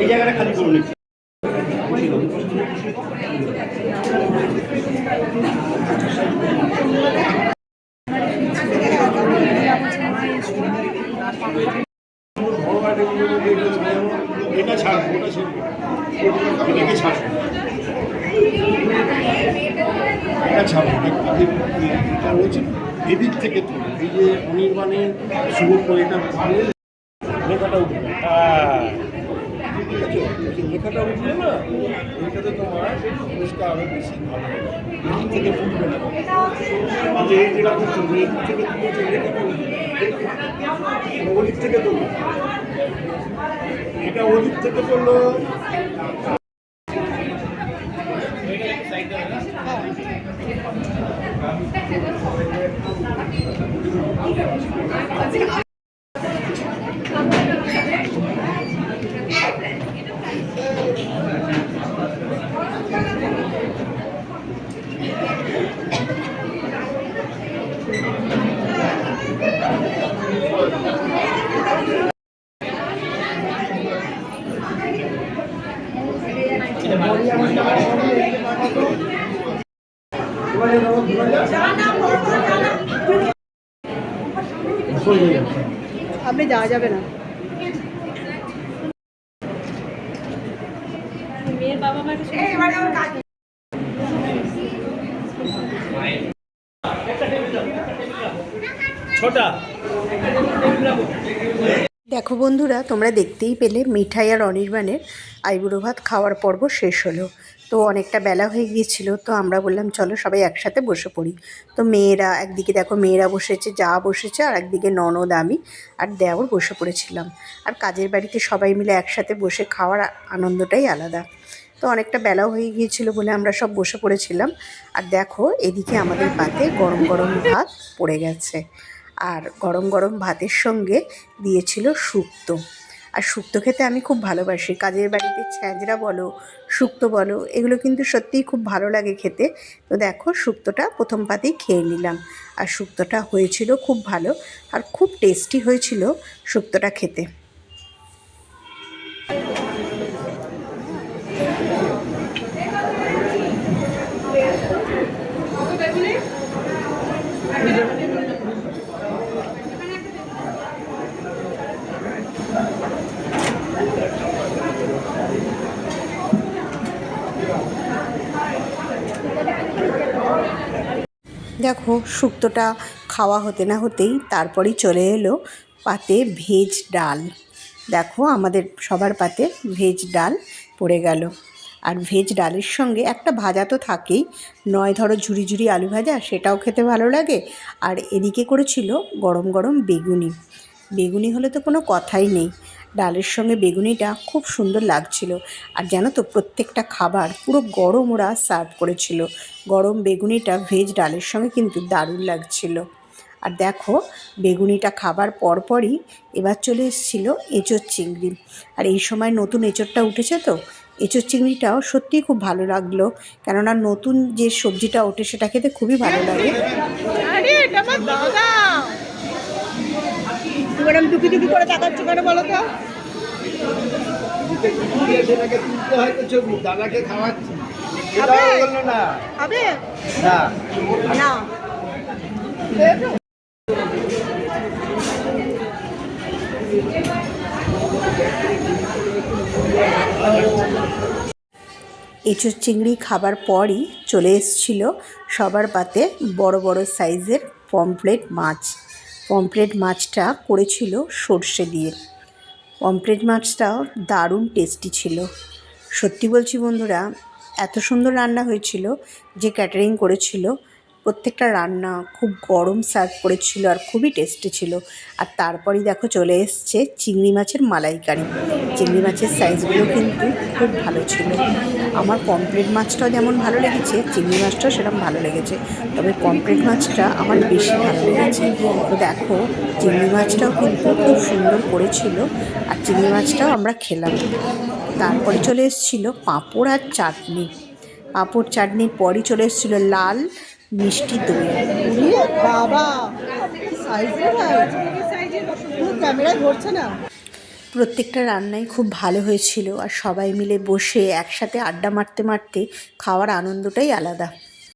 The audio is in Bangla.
এই জায়গাটা খালি করে নিচ্ছি। এটা ছাড়বো, ওটা ছাড়বো, এটাকে ছাড়বো, এটা ছাড়বো, এটা রয়েছে এদিক থেকে তো এই যে অনির্বাণের শুভ এটা লেখাটা উঠবে, ঠিক আছে, লেখাটা উঠবে না, এটাতে তোমার জিনিসটা আরও বেশি ভালো হবে, এদিক থেকে উঠবে না, যে এই যেরকম চলবে এদিক থেকে তুলেছে লেখাটা উঠবে, ওদিক থেকে তো এটা ওদিক থেকে করলো। আপনি যাওয়া যাবে না। মেয়ের বাবা মার ছোটা। দেখো বন্ধুরা, তোমরা দেখতেই পেলে মিঠাই আর অনির্বাণের আইবুড়ো ভাত খাওয়ার পর্ব শেষ হলো। তো অনেকটা বেলা হয়ে গিয়েছিল, তো আমরা বললাম চলো সবাই একসাথে বসে পড়ি। তো মেয়েরা একদিকে দেখো মেয়েরা বসেছে, যা বসেছে, আর একদিকে ননদ, আমি আর দেওর বসে পড়েছিলাম। আর কাজের বাড়িতে সবাই মিলে একসাথে বসে খাওয়ার আনন্দটাই আলাদা। তো অনেকটা বেলাও হয়ে গিয়েছিল বলে আমরা সব বসে পড়েছিলাম। আর দেখো এদিকে আমাদের পাতে গরম গরম ভাত পড়ে গেছে, আর গরম গরম ভাতের সঙ্গে দিয়েছিল শুক্তো। আর শুক্তো খেতে আমি খুব ভালোবাসি। কাজের বাড়িতে ছ্যাঁচড়া বলো, শুক্তো বলো, এগুলো কিন্তু সত্যিই খুব ভালো লাগে খেতে। তো দেখো শুক্তোটা প্রথম পাতেই খেয়ে নিলাম, আর শুক্তোটা হয়েছিল খুব ভালো, আর খুব টেস্টি হয়েছিল শুক্তোটা খেতে। দেখো শুক্তোটা খাওয়া হতে না হতেই তারপরেই চলে এলো পাতে ভেজ ডাল। দেখো আমাদের সবার পাতে ভেজ ডাল পড়ে গেল। আর ভেজ ডালের সঙ্গে একটা ভাজা তো থাকেই, নয় ধরো ঝুরি ঝুরি আলু ভাজা, সেটাও খেতে ভালো লাগে। আর এদিকে করেছিল গরম গরম বেগুনি। বেগুনি হলে তো কোনো কথাই নেই, ডালের সঙ্গে বেগুনিটা খুব সুন্দর লাগছিল। আর জানো তো প্রত্যেকটা খাবার পুরো গরম ওরা সার্ভ করেছিল। গরম বেগুনিটা ভেজ ডালের সঙ্গে কিন্তু দারুণ লাগছিল। আর দেখো বেগুনিটা খাবার পরপরই এবার চলে এসেছিলো এঁচোড় চিংড়ি। আর এই সময় নতুন এঁচোড়টা উঠেছে, তো এঁচোড় চিংড়িটাও সত্যিই খুব ভালো লাগলো, কেননা নতুন যে সবজিটা ওঠে সেটা খেতে খুবই ভালো লাগে। ম্যাডাম টুকি টুকি করে তাকাচ্ছ কেন বলো তো? দাদাকে খাওয়াচ্ছি না, হবে না না। এঁচোড় চিংড়ি খাবার পরই চলে এসেছিলো সবার পাতে বড় বড় সাইজের পমফ্রেট মাছ। পমফ্রেট মাছটা করেছিল সর্ষে দিয়ে। পমফ্রেট মাছটাও দারুণ টেস্টি ছিল। সত্যি বলছি বন্ধুরা, এত সুন্দর রান্না হয়েছিল যে ক্যাটারিং করেছিল প্রত্যেকটা রান্না খুব গরম সার্ভ করেছিল আর খুবই টেস্টি ছিল। আর তারপরেই দেখো চলে এসছে চিংড়ি মাছের মালাইকারি। চিংড়ি মাছের সাইজগুলো কিন্তু খুব ভালো ছিল। আমার পমফ্রেট মাছটাও যেমন ভালো লেগেছে, চিংড়ি মাছটাও সেরকম ভালো লেগেছে, তবে পমফ্রেট মাছটা আমার বেশি ভালো লেগেছে। তো দেখো চিংড়ি মাছটাও কিন্তু খুব সুন্দর করেছিল, আর চিংড়ি মাছটাও আমরা খেলাম। তারপরে চলে এসেছিলো পাঁপড় আর চাটনি। পাঁপড় চাটনির পরই চলে এসেছিলো লাল মিষ্টি দই। বাবা ক্যামেরায় ধরছে না। প্রত্যেকটা রান্নাই খুব ভালো হয়েছিল, আর সবাই মিলে বসে একসাথে আড্ডা মারতে মারতে খাওয়ার আনন্দটাই আলাদা।